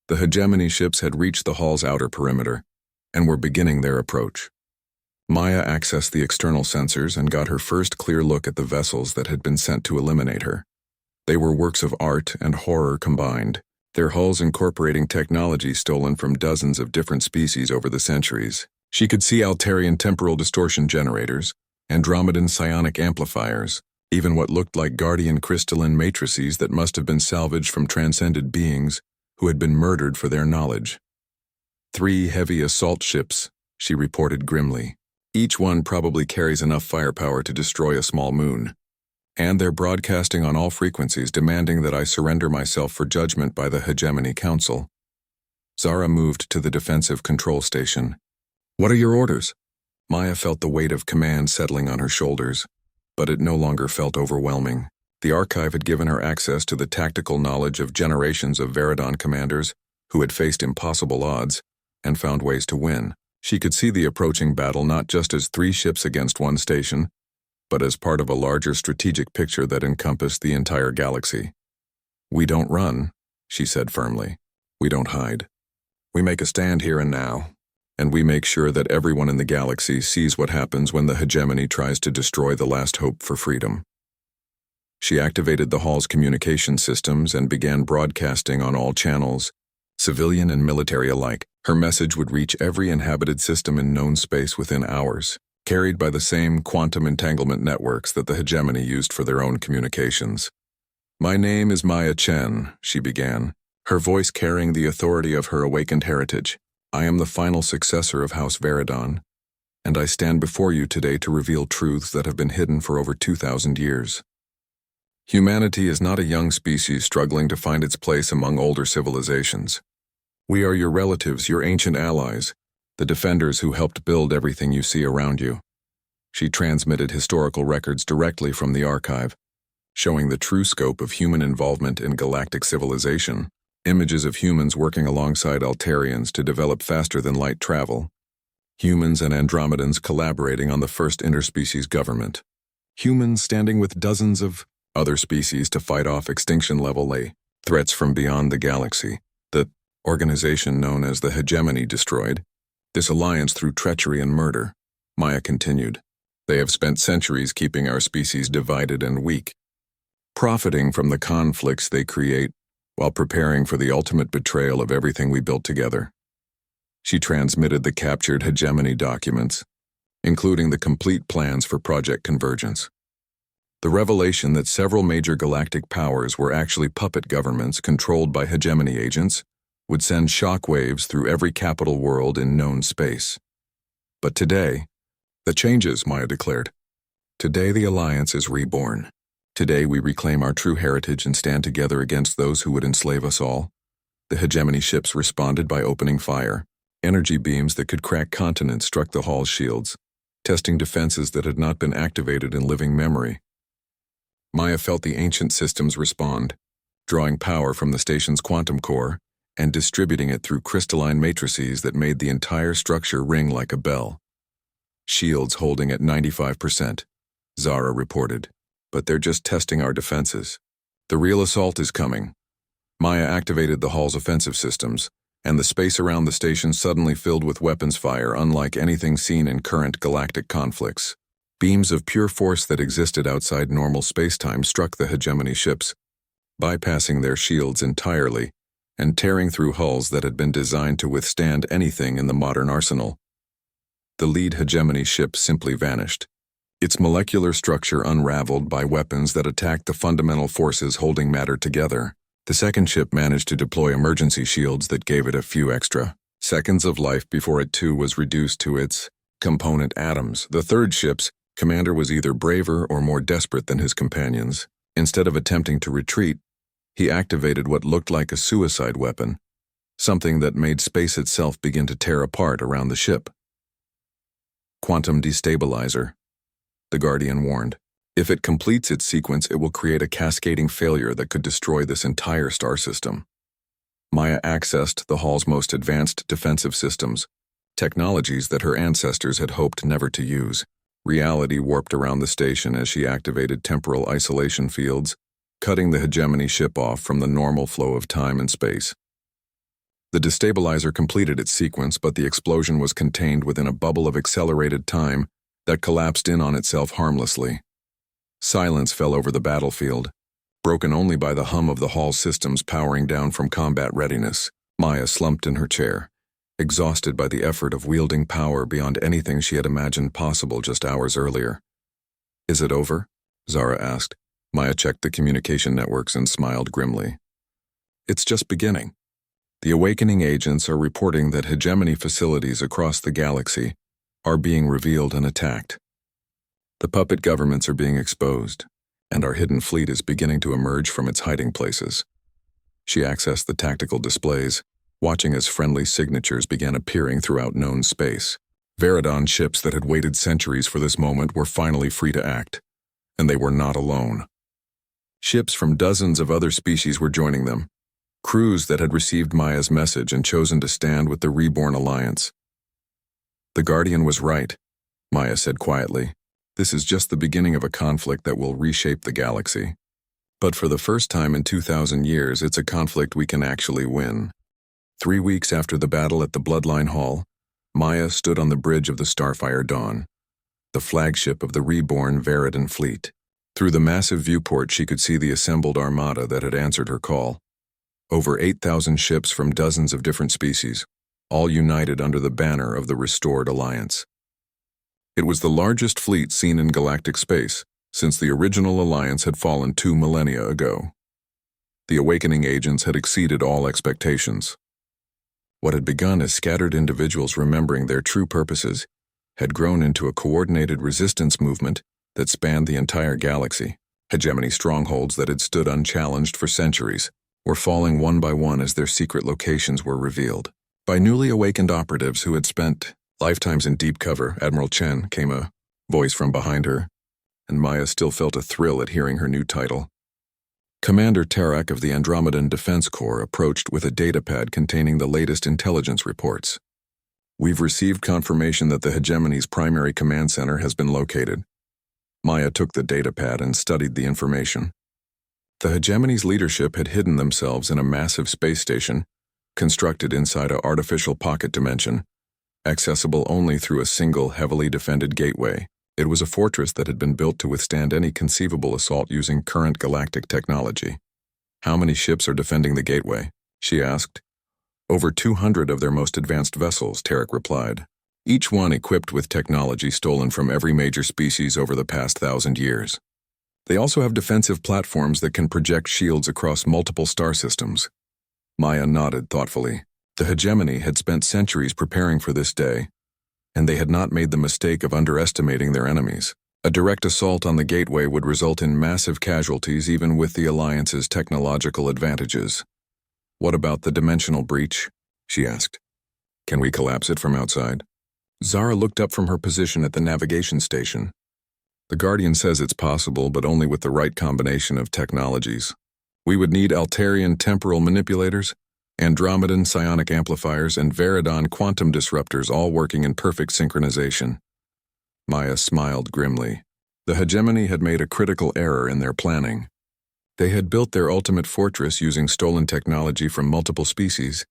The hegemony ships had reached the hull's outer perimeter and were beginning their approach. Maya accessed the external sensors and got her first clear look at the vessels that had been sent to eliminate her. They were works of art and horror combined, their hulls incorporating technology stolen from dozens of different species over the centuries. She could see Altarian temporal distortion generators, Andromedan psionic amplifiers, even what looked like guardian crystalline matrices that must have been salvaged from transcended beings who had been murdered for their knowledge. 3 heavy assault ships, she reported grimly. Each one probably carries enough firepower to destroy a small moon. And they're broadcasting on all frequencies demanding that I surrender myself for judgment by the Hegemony Council. Zara moved to the defensive control station. What are your orders? Maya felt the weight of command settling on her shoulders, but it no longer felt overwhelming. The archive had given her access to the tactical knowledge of generations of Veridon commanders who had faced impossible odds and found ways to win. She could see the approaching battle not just as 3 ships against 1 station, but as part of a larger strategic picture that encompassed the entire galaxy. "We don't run," she said firmly. "We don't hide. We make a stand here and now, and we make sure that everyone in the galaxy sees what happens when the hegemony tries to destroy the last hope for freedom." She activated the hall's communication systems and began broadcasting on all channels, civilian and military alike. Her message would reach every inhabited system in known space within hours, carried by the same quantum entanglement networks that the hegemony used for their own communications. "My name is Maya Chen," she began, her voice carrying the authority of her awakened heritage. "I am the final successor of House Veridon, and I stand before you today to reveal truths that have been hidden for over 2,000 years. Humanity is not a young species struggling to find its place among older civilizations. We are your relatives, your ancient allies, the defenders who helped build everything you see around you." She transmitted historical records directly from the archive, showing the true scope of human involvement in galactic civilization. Images of humans working alongside Altarians to develop faster-than-light travel. Humans and Andromedans collaborating on the first interspecies government. Humans standing with dozens of other species to fight off extinction-level threats from beyond the galaxy. The organization known as the Hegemony destroyed this alliance through treachery and murder. Maya continued. "They have spent centuries keeping our species divided and weak, profiting from the conflicts they create while preparing for the ultimate betrayal of everything we built together." She transmitted the captured Hegemony documents, including the complete plans for Project Convergence. The revelation that several major galactic powers were actually puppet governments controlled by Hegemony agents would send shockwaves through every capital world in known space. But today, the changes, Maya declared. Today the Alliance is reborn. Today we reclaim our true heritage and stand together against those who would enslave us all. The Hegemony ships responded by opening fire. Energy beams that could crack continents struck the hall's shields, testing defenses that had not been activated in living memory. Maya felt the ancient systems respond, drawing power from the station's quantum core and distributing it through crystalline matrices that made the entire structure ring like a bell. "Shields holding at 95%, Zara reported. "But they're just testing our defenses. The real assault is coming." Maya activated the hall's offensive systems, and the space around the station suddenly filled with weapons fire unlike anything seen in current galactic conflicts. Beams of pure force that existed outside normal spacetime struck the Hegemony ships, bypassing their shields entirely and tearing through hulls that had been designed to withstand anything in the modern arsenal. The lead Hegemony ship simply vanished, its molecular structure unraveled by weapons that attacked the fundamental forces holding matter together. The second ship managed to deploy emergency shields that gave it a few extra seconds of life before it too was reduced to its component atoms. The third ship's commander was either braver or more desperate than his companions. Instead of attempting to retreat, he activated what looked like a suicide weapon, something that made space itself begin to tear apart around the ship. "Quantum destabilizer," the Guardian warned. "If it completes its sequence, it will create a cascading failure that could destroy this entire star system." Maya accessed the hall's most advanced defensive systems, technologies that her ancestors had hoped never to use. Reality warped around the station as she activated temporal isolation fields, cutting the Hegemony ship off from the normal flow of time and space. The destabilizer completed its sequence, but the explosion was contained within a bubble of accelerated time that collapsed in on itself harmlessly. Silence fell over the battlefield, broken only by the hum of the hall systems powering down from combat readiness. Maya slumped in her chair, exhausted by the effort of wielding power beyond anything she had imagined possible just hours earlier. "Is it over?" Zara asked. Maya checked the communication networks and smiled grimly. "It's just beginning. The awakening agents are reporting that Hegemony facilities across the galaxy are being revealed and attacked. The puppet governments are being exposed, and our hidden fleet is beginning to emerge from its hiding places." She accessed the tactical displays, watching as friendly signatures began appearing throughout known space. Veridon ships that had waited centuries for this moment were finally free to act, and they were not alone. Ships from dozens of other species were joining them, crews that had received Maya's message and chosen to stand with the reborn alliance. The Guardian was right, Maya said quietly. This is just the beginning of a conflict that will reshape the galaxy. But for the first time in 2,000 years, it's a conflict we can actually win. 3 weeks after the battle at the Bloodline Hall, Maya stood on the bridge of the Starfire Dawn, the flagship of the reborn Veridan fleet. Through the massive viewport, she could see the assembled armada that had answered her call. Over 8,000 ships from dozens of different species, all united under the banner of the Restored Alliance. It was the largest fleet seen in galactic space since the original alliance had fallen 2 millennia ago. The awakening agents had exceeded all expectations. What had begun as scattered individuals remembering their true purposes had grown into a coordinated resistance movement that spanned the entire galaxy. Hegemony strongholds that had stood unchallenged for centuries were falling one by one as their secret locations were revealed. By newly awakened operatives who had spent lifetimes in deep cover, Admiral Chen, came a voice from behind her, and Maya still felt a thrill at hearing her new title. Commander Tarak of the Andromedan Defense Corps approached with a datapad containing the latest intelligence reports. We've received confirmation that the Hegemony's primary command center has been located. Maya took the datapad and studied the information. The Hegemony's leadership had hidden themselves in a massive space station, constructed inside an artificial pocket dimension, accessible only through a single heavily defended gateway. It was a fortress that had been built to withstand any conceivable assault using current galactic technology. How many ships are defending the gateway? She asked. Over 200 of their most advanced vessels, Tarak replied, each one equipped with technology stolen from every major species over the past 1,000 years. They also have defensive platforms that can project shields across multiple star systems. Maya nodded thoughtfully. The Hegemony had spent centuries preparing for this day, and they had not made the mistake of underestimating their enemies. A direct assault on the gateway would result in massive casualties even with the Alliance's technological advantages. What about the dimensional breach? She asked. Can we collapse it from outside? Zara looked up from her position at the navigation station. The Guardian says it's possible, but only with the right combination of technologies. We would need Altarian temporal manipulators, Andromedan psionic amplifiers, and Veridan quantum disruptors all working in perfect synchronization. Maya smiled grimly. The Hegemony had made a critical error in their planning. They had built their ultimate fortress using stolen technology from multiple species,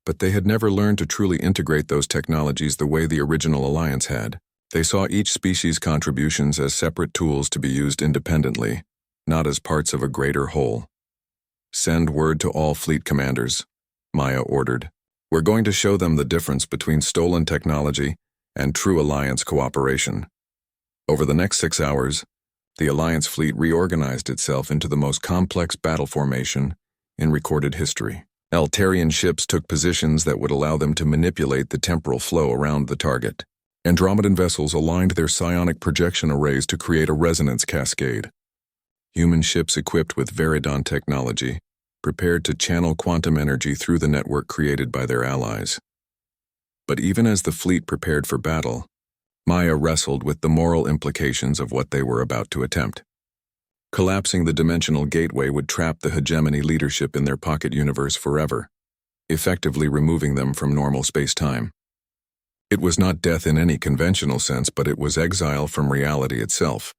but they had never learned to truly integrate those technologies the way the original alliance had. They saw each species' contributions as separate tools to be used independently, not as parts of a greater whole. Send word to all fleet commanders, Maya ordered. We're going to show them the difference between stolen technology and true alliance cooperation. Over the next 6 hours, the Alliance fleet reorganized itself into the most complex battle formation in recorded history. Altarian ships took positions that would allow them to manipulate the temporal flow around the target. Andromedan vessels aligned their psionic projection arrays to create a resonance cascade. Human ships equipped with Veridan technology prepared to channel quantum energy through the network created by their allies. But even as the fleet prepared for battle, Maya wrestled with the moral implications of what they were about to attempt. Collapsing the dimensional gateway would trap the Hegemony leadership in their pocket universe forever, effectively removing them from normal space-time. It was not death in any conventional sense, but it was exile from reality itself.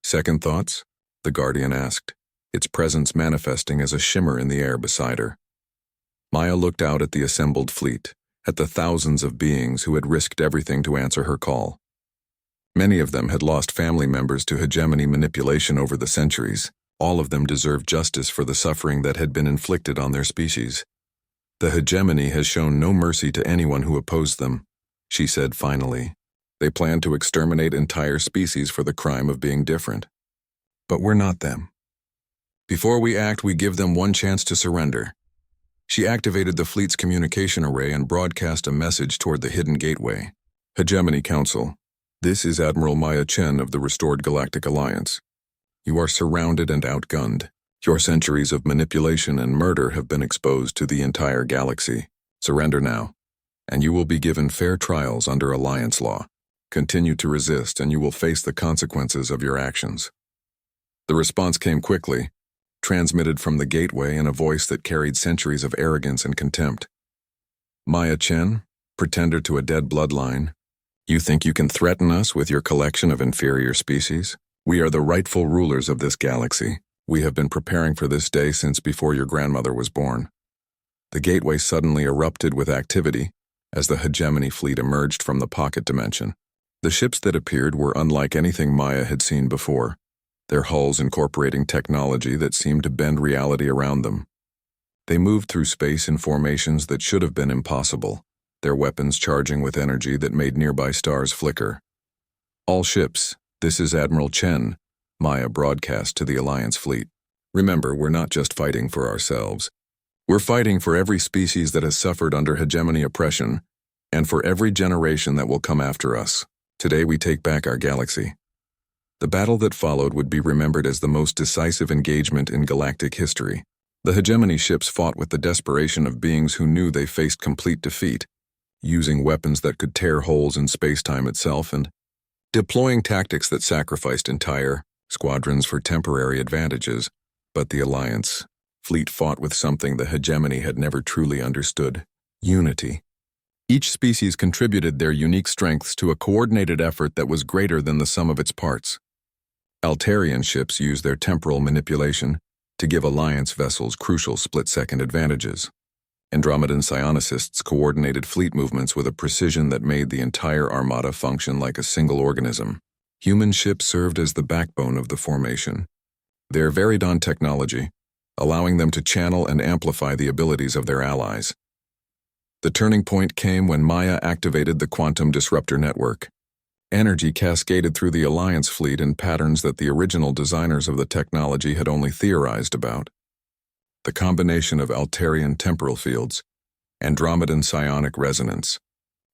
Second thoughts? The Guardian asked, its presence manifesting as a shimmer in the air beside her. Maya looked out at the assembled fleet, at the thousands of beings who had risked everything to answer her call. Many of them had lost family members to Hegemony manipulation over the centuries. All of them deserved justice for the suffering that had been inflicted on their species. The Hegemony has shown no mercy to anyone who opposed them, she said finally. They plan to exterminate entire species for the crime of being different. But we're not them. Before we act, we give them one chance to surrender. She activated the fleet's communication array and broadcast a message toward the hidden gateway. Hegemony Council. This is Admiral Maya Chen of the Restored Galactic Alliance. You are surrounded and outgunned. Your centuries of manipulation and murder have been exposed to the entire galaxy. Surrender now, and you will be given fair trials under Alliance law. Continue to resist, and you will face the consequences of your actions. The response came quickly, transmitted from the gateway in a voice that carried centuries of arrogance and contempt. Maya Chen, pretender to a dead bloodline, You think you can threaten us with your collection of inferior species? We are the rightful rulers of this galaxy. We have been preparing for this day since before your grandmother was born. The gateway suddenly erupted with activity as the hegemony fleet emerged from the pocket dimension. The ships that appeared were unlike anything Maya had seen before, their hulls incorporating technology that seemed to bend reality around them. They moved through space in formations that should have been impossible, their weapons charging with energy that made nearby stars flicker. "All ships, this is Admiral Chen," Maya broadcast to the Alliance fleet. "Remember, we're not just fighting for ourselves. We're fighting for every species that has suffered under hegemony oppression, and for every generation that will come after us. Today we take back our galaxy." The battle that followed would be remembered as the most decisive engagement in galactic history. The hegemony ships fought with the desperation of beings who knew they faced complete defeat, using weapons that could tear holes in space-time itself and deploying tactics that sacrificed entire squadrons for temporary advantages. But the Alliance fleet fought with something the hegemony had never truly understood: unity. Each species contributed their unique strengths to a coordinated effort that was greater than the sum of its parts. Altarian ships used their temporal manipulation to give Alliance vessels crucial split-second advantages. Andromedan psionicists coordinated fleet movements with a precision that made the entire armada function like a single organism. Human ships served as the backbone of the formation, their Veridon technology allowing them to channel and amplify the abilities of their allies. The turning point came when Maya activated the quantum disruptor network. Energy cascaded through the Alliance fleet in patterns that the original designers of the technology had only theorized about. The combination of Altarian temporal fields, Andromedan psionic resonance,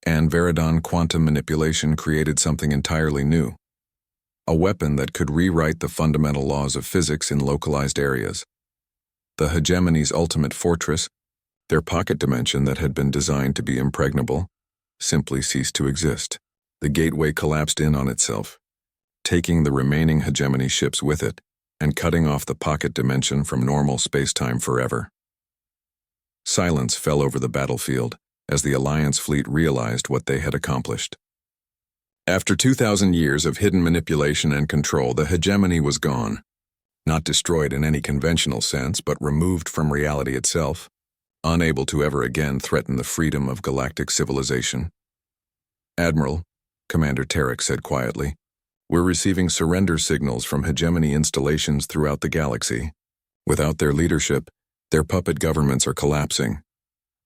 and Veridon quantum manipulation created something entirely new. A weapon that could rewrite the fundamental laws of physics in localized areas. The hegemony's ultimate fortress, their pocket dimension that had been designed to be impregnable, simply ceased to exist. The gateway collapsed in on itself, taking the remaining hegemony ships with it and cutting off the pocket dimension from normal space-time forever. Silence fell over the battlefield as the Alliance fleet realized what they had accomplished. After 2,000 years of hidden manipulation and control, the hegemony was gone. Not destroyed in any conventional sense, but removed from reality itself, unable to ever again threaten the freedom of galactic civilization. "Admiral," Commander Tarek said quietly, "we're receiving surrender signals from hegemony installations throughout the galaxy. Without their leadership, their puppet governments are collapsing."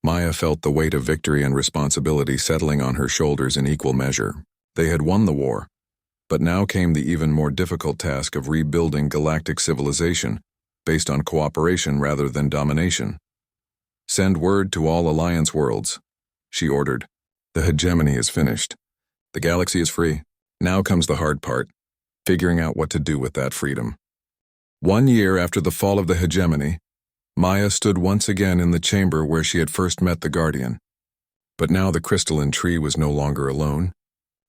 Maya felt the weight of victory and responsibility settling on her shoulders in equal measure. They had won the war, but now came the even more difficult task of rebuilding galactic civilization based on cooperation rather than domination. "Send word to all Alliance worlds," she ordered. "The hegemony is finished. The galaxy is free. Now comes the hard part, figuring out what to do with that freedom." 1 year after the fall of the hegemony, Maya stood once again in the chamber where she had first met the Guardian. But now the crystalline tree was no longer alone.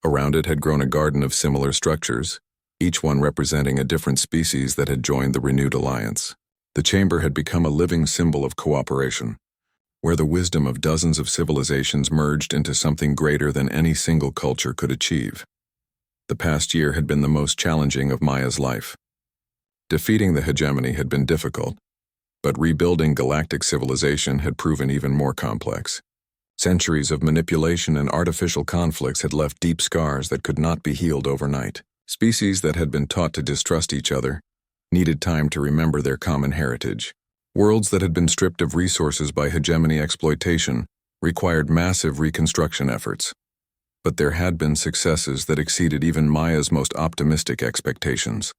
Around it had grown a garden of similar structures, each one representing a different species that had joined the renewed alliance. The chamber had become a living symbol of cooperation, where the wisdom of dozens of civilizations merged into something greater than any single culture could achieve. The past year had been the most challenging of Maya's life. Defeating the hegemony had been difficult, but rebuilding galactic civilization had proven even more complex. Centuries of manipulation and artificial conflicts had left deep scars that could not be healed overnight. Species that had been taught to distrust each other needed time to remember their common heritage. Worlds that had been stripped of resources by hegemony exploitation required massive reconstruction efforts. But there had been successes that exceeded even Maya's most optimistic expectations.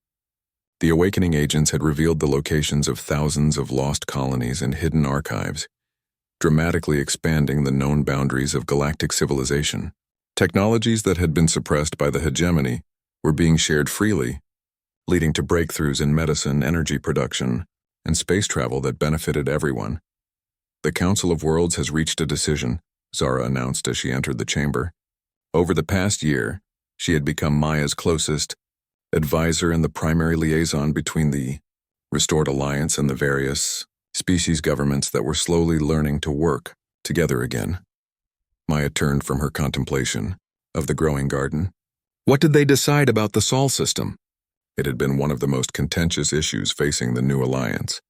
The awakening agents had revealed the locations of thousands of lost colonies and hidden archives, dramatically expanding the known boundaries of galactic civilization. Technologies that had been suppressed by the hegemony were being shared freely, leading to breakthroughs in medicine, energy production, and space travel that benefited everyone. "The Council of Worlds has reached a decision," Zara announced as she entered the chamber. Over the past year, she had become Maya's closest advisor and the primary liaison between the restored alliance and the various species governments that were slowly learning to work together again. Maya turned from her contemplation, Of the growing garden? What did they decide about the Sol system? It had been one of the most contentious issues facing the new alliance.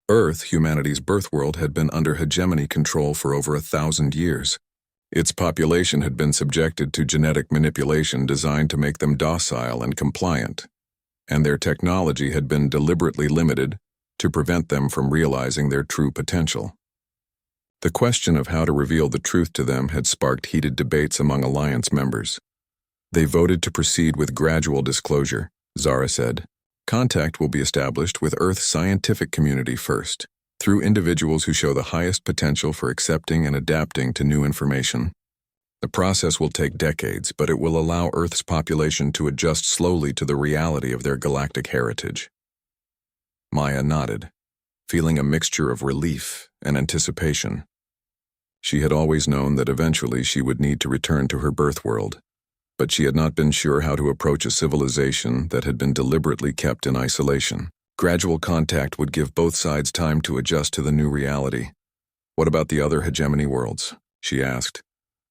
Earth, humanity's birthworld, had been under hegemony control for over 1,000 years. Its population had been subjected to genetic manipulation designed to make them docile and compliant, and their technology had been deliberately limited to prevent them from realizing their true potential. The question of how to reveal the truth to them had sparked heated debates among Alliance members. They voted to proceed with gradual disclosure, Zara said. Contact will be established with Earth's scientific community first, through individuals who show the highest potential for accepting and adapting to new information. The process will take decades, but it will allow Earth's population to adjust slowly to the reality of their galactic heritage. Maya nodded, feeling a mixture of relief and anticipation. She had always known that eventually she would need to return to her birth world, but she had not been sure how to approach a civilization that had been deliberately kept in isolation. Gradual contact would give both sides time to adjust to the new reality. What about the other hegemony worlds? She asked.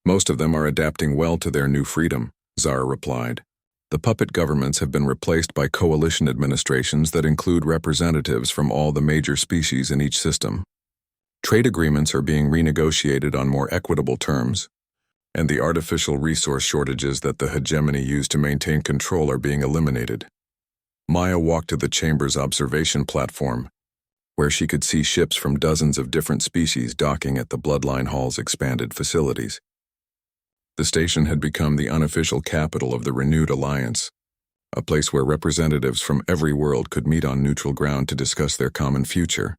Most of them are adapting well to their new freedom, Zara replied. The puppet governments have been replaced by coalition administrations that include representatives from all the major species in each system. Trade agreements are being renegotiated on more equitable terms, and the artificial resource shortages that the hegemony used to maintain control are being eliminated. Maya walked to the chamber's observation platform, where she could see ships from dozens of different species docking at the Bloodline Hall's expanded facilities. The station had become the unofficial capital of the renewed alliance, a place where representatives from every world could meet on neutral ground to discuss their common future.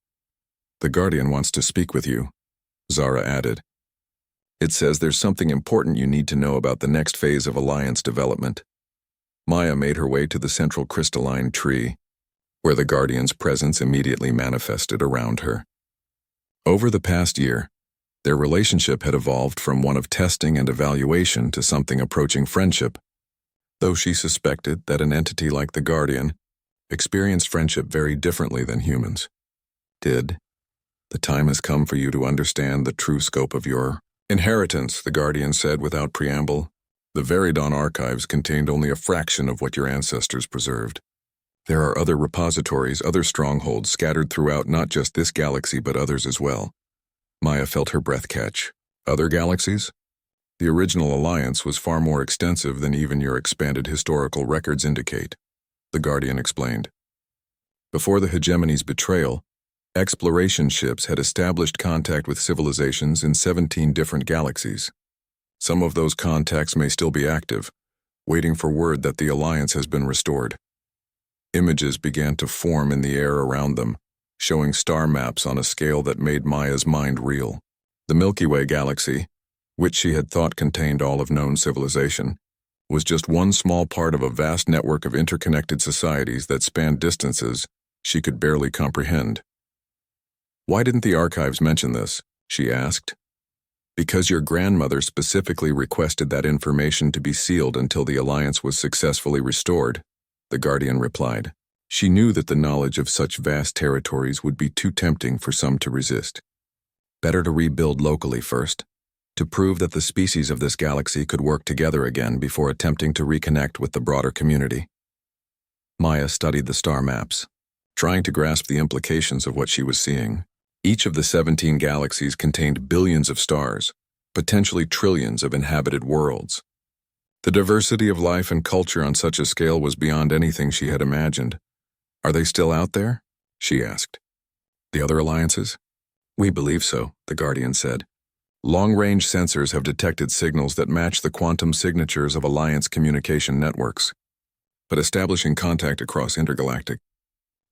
The Guardian wants to speak with you, Zara added. It says there's something important you need to know about the next phase of alliance development. Maya made her way to the central crystalline tree, where the Guardian's presence immediately manifested around her. Over the past year, their relationship had evolved from one of testing and evaluation to something approaching friendship, though she suspected that an entity like the Guardian experienced friendship very differently than humans did. The time has come for you to understand the true scope of your inheritance, the Guardian said without preamble. The Veridon archives contained only a fraction of what your ancestors preserved. There are other repositories, other strongholds scattered throughout not just this galaxy but others as well. Maya felt her breath catch. Other galaxies? The original alliance was far more extensive than even your expanded historical records indicate, the Guardian explained. Before the hegemony's betrayal, exploration ships had established contact with civilizations in 17 different galaxies. Some of those contacts may still be active, waiting for word that the alliance has been restored. Images began to form in the air around them, showing star maps on a scale that made Maya's mind reel. The Milky Way galaxy, which she had thought contained all of known civilization, was just one small part of a vast network of interconnected societies that spanned distances she could barely comprehend. Why didn't the archives mention this? She asked. Because your grandmother specifically requested that information to be sealed until the alliance was successfully restored, the Guardian replied. She knew that the knowledge of such vast territories would be too tempting for some to resist. Better to rebuild locally first, to prove that the species of this galaxy could work together again before attempting to reconnect with the broader community. Maya studied the star maps, trying to grasp the implications of what she was seeing. Each of the 17 galaxies contained billions of stars, potentially trillions of inhabited worlds. The diversity of life and culture on such a scale was beyond anything she had imagined. Are they still out there? She asked. The other alliances? We believe so, the Guardian said. Long-range sensors have detected signals that match the quantum signatures of alliance communication networks. But establishing contact across intergalactic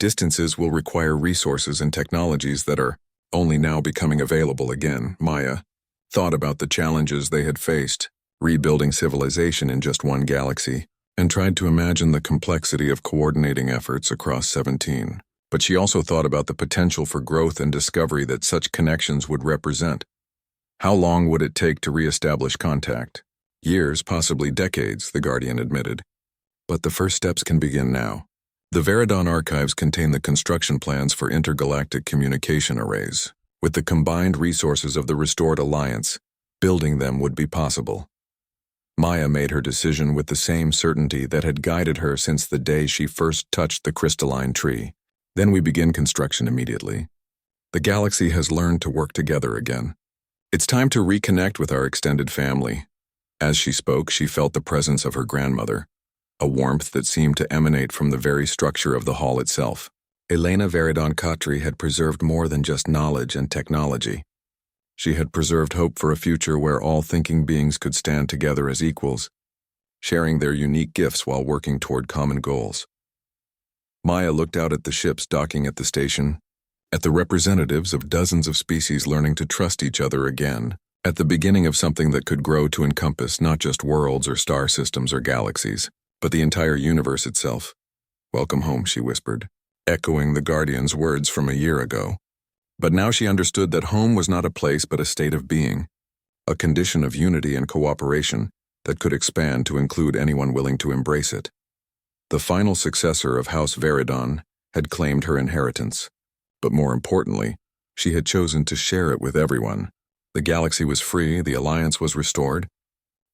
distances will require resources and technologies that are only now becoming available again. Maya thought about the challenges they had faced, rebuilding civilization in just one galaxy, and tried to imagine the complexity of coordinating efforts across 17. But she also thought about the potential for growth and discovery that such connections would represent. How long would it take to re-establish contact? Years, possibly decades, the Guardian admitted. But the first steps can begin now. The Veridon archives contain the construction plans for intergalactic communication arrays. With the combined resources of the restored alliance, building them would be possible. Maya made her decision with the same certainty that had guided her since the day she first touched the crystalline tree. Then we begin construction immediately. The galaxy has learned to work together again. It's time to reconnect with our extended family. As she spoke, she felt the presence of her grandmother, a warmth that seemed to emanate from the very structure of the hall itself. Elena Veridon Khatri had preserved more than just knowledge and technology. She had preserved hope for a future where all thinking beings could stand together as equals, sharing their unique gifts while working toward common goals. Maya looked out at the ships docking at the station, at the representatives of dozens of species learning to trust each other again, at the beginning of something that could grow to encompass not just worlds or star systems or galaxies, but the entire universe itself. "Welcome home," she whispered, echoing the Guardian's words from a year ago. But now she understood that home was not a place but a state of being, a condition of unity and cooperation that could expand to include anyone willing to embrace it. The final successor of House Veridon had claimed her inheritance, but more importantly, she had chosen to share it with everyone. The galaxy was free, the alliance was restored,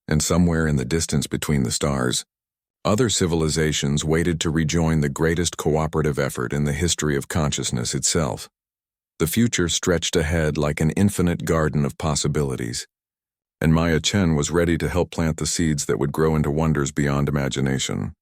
and somewhere in the distance between the stars, other civilizations waited to rejoin the greatest cooperative effort in the history of consciousness itself. The future stretched ahead like an infinite garden of possibilities, and Maya Chen was ready to help plant the seeds that would grow into wonders beyond imagination.